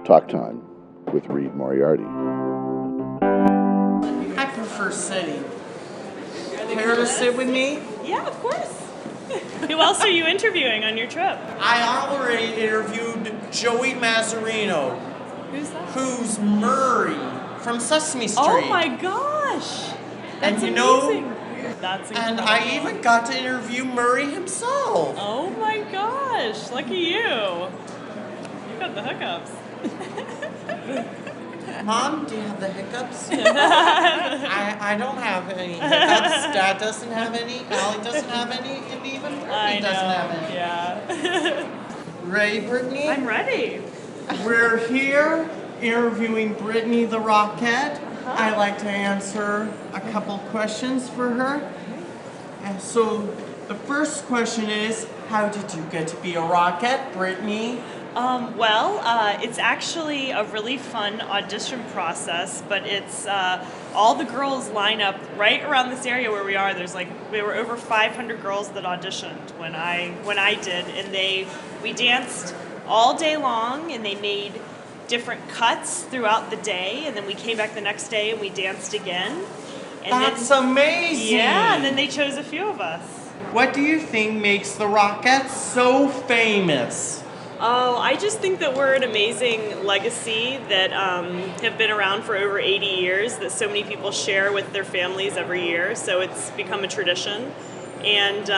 Talk Time with Reid Moriarty. I prefer sitting. Care to sit with me? Yeah, of course. Who else are you interviewing on your trip? I already interviewed Joey Mazzarino, Who's that? who's Murray from Sesame Street. Oh my gosh! That's And you amazing. know, That's and incredible. I even got to interview Murray himself. Oh my gosh! Lucky you. You got the hookups. Mom, do you have the hiccups? I don't have any hiccups. Dad doesn't have any. Allie doesn't have any. And even Brittany doesn't have any. Yeah. Ready, Brittany? I'm ready. We're here interviewing Brittany the Rockette. I like to answer a couple questions for her. And so the first question is, how did you get to be a Rockette, Brittany? It's actually a really fun audition process, but it's all the girls line up right around this area where we are. There were over 500 girls that auditioned when I did, and we danced all day long, and they made different cuts throughout the day, and then we came back the next day and we danced again. And That's amazing! Yeah, and then they chose a few of us. What do you think makes the Rockettes so famous? Oh, I just think that we're an amazing legacy that have been around for over 80 years that so many people share with their families every year. So it's become a tradition. And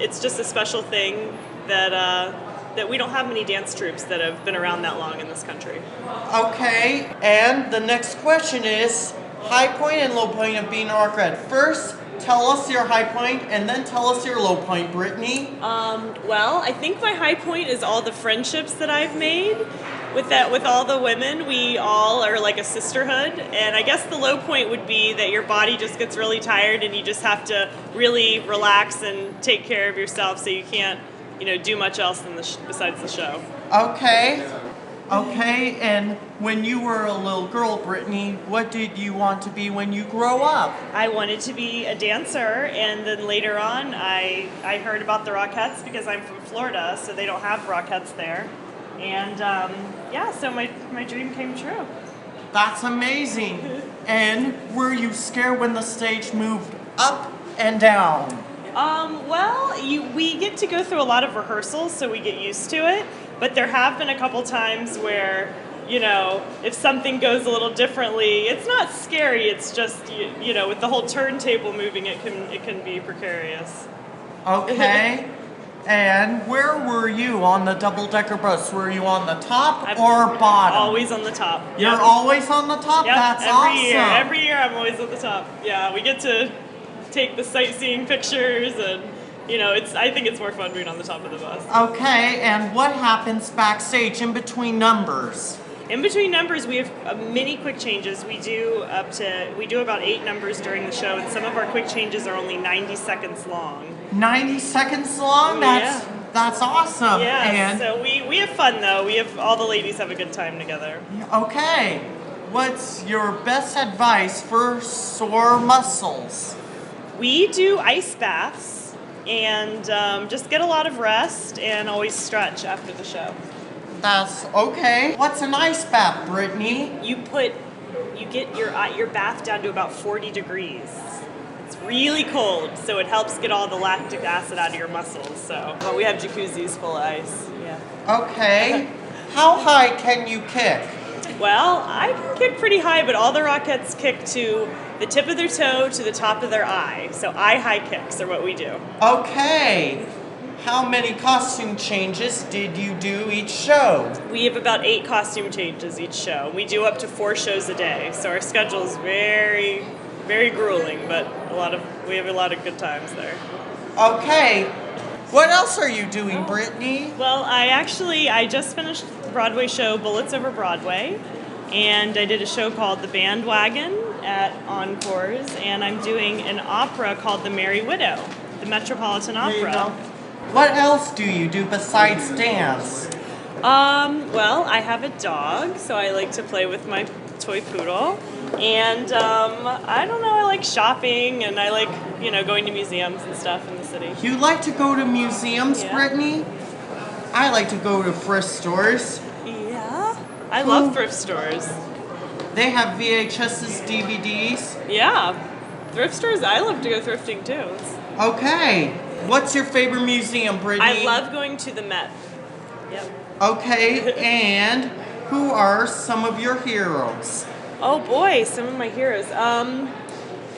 it's just a special thing that we don't have many dance troupes that have been around that long in this country. Okay, and the next question is high point and low point of being a Rockette. First, tell us your high point, and then tell us your low point, Brittany. I think my high point is all the friendships that I've made with all the women. We all are like a sisterhood, and I guess the low point would be that your body just gets really tired and you just have to really relax and take care of yourself, so you can't, do much else besides the show. Okay, and when you were a little girl, Brittany, what did you want to be when you grow up? I wanted to be a dancer, and then later on I heard about the Rockettes because I'm from Florida, so they don't have Rockettes there. And so my dream came true. That's amazing. And were you scared when the stage moved up and down? We get to go through a lot of rehearsals, so we get used to it. But there have been a couple times where, if something goes a little differently, it's not scary. It's just, with the whole turntable moving, it can be precarious. Okay. And where were you on the double-decker bus? Were you on the top or bottom? Always on the top. You're Yep. always on the top? Yep. That's awesome. Every year I'm always at the top. Yeah, we get to take the sightseeing pictures, and I think it's more fun being on the top of the bus. Okay, and what happens backstage in between numbers? In between numbers, we have many quick changes. We do about 8 numbers during the show, and some of our quick changes are only 90 seconds long. 90 seconds long? That's awesome. Yeah, and so we have fun though. All the ladies have a good time together. Okay, what's your best advice for sore muscles? We do ice baths, and just get a lot of rest and always stretch after the show. That's okay. What's an ice bath, Brittany? You get your bath down to about 40 degrees. It's really cold, so it helps get all the lactic acid out of your muscles. But we have jacuzzis full of ice. Yeah. Okay. How high can you kick? Well, I can kick pretty high, but all the Rockettes kick to the tip of their toe to the top of their eye. So eye high kicks are what we do. Okay. How many costume changes did you do each show? We have about 8 costume changes each show. We do up to 4 shows a day, so our schedule is very, very grueling, but we have a lot of good times there. Okay. What else are you doing, Brittany? Well, I just finished the Broadway show Bullets Over Broadway, and I did a show called The Bandwagon at Encores, and I'm doing an opera called The Merry Widow, the Metropolitan Opera. What else do you do besides dance? I have a dog, so I like to play with my toy poodle. And I like shopping, and I like, going to museums and stuff in the city. You like to go to museums, Yeah. Brittany? I like to go to thrift stores. Yeah. I love thrift stores. They have VHSs, DVDs. Yeah. Thrift stores, I love to go thrifting too. Okay. What's your favorite museum, Brittany? I love going to the Met. Yep. Okay, and who are some of your heroes? Oh boy, some of my heroes.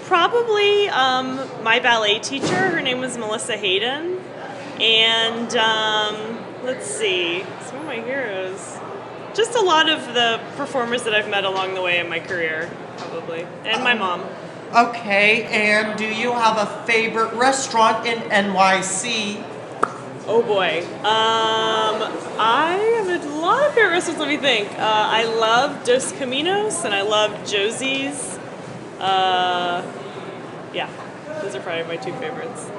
Probably my ballet teacher. Her name was Melissa Hayden. And let's see, some of my heroes. Just a lot of the performers that I've met along the way in my career, probably. And my mom. Okay, and do you have a favorite restaurant in NYC? Oh boy. I have a lot of favorite restaurants, let me think. I love Dos Caminos and I love Josie's. Yeah, those are probably my two favorites.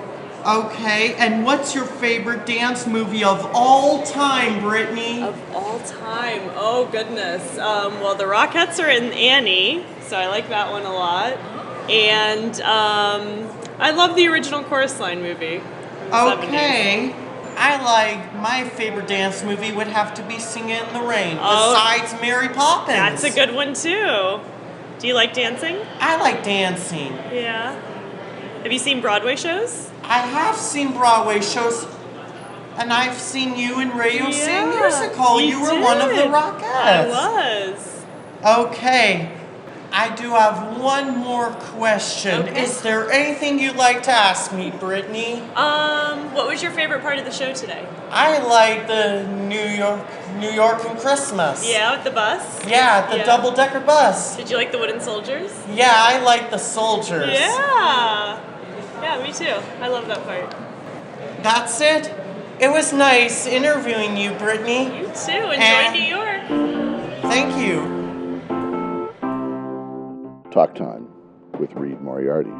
Okay, and what's your favorite dance movie of all time, Brittany? Of all time? Oh goodness. Well, the Rockettes are in Annie, so I like that one a lot. And I love the original Chorus Line movie. Okay. I like, my favorite dance movie would have to be Singing in the Rain, besides Mary Poppins. That's a good one too. Do you like dancing? I like dancing. Yeah. Have you seen Broadway shows? I have seen Broadway shows, and I've seen you in Radio San Musical. You were one of the Rockettes. I was. Okay. I do have one more question. Okay. Is there anything you'd like to ask me, Brittany? What was your favorite part of the show today? I like the New York and Christmas. Yeah, with the bus? Yeah, the double-decker bus. Did you like the wooden soldiers? Yeah, I like the soldiers. Yeah. Yeah, me too. I love that part. That's it. It was nice interviewing you, Brittany. You too. Enjoy New York. Thank you. Talk Time with Reid Moriarty.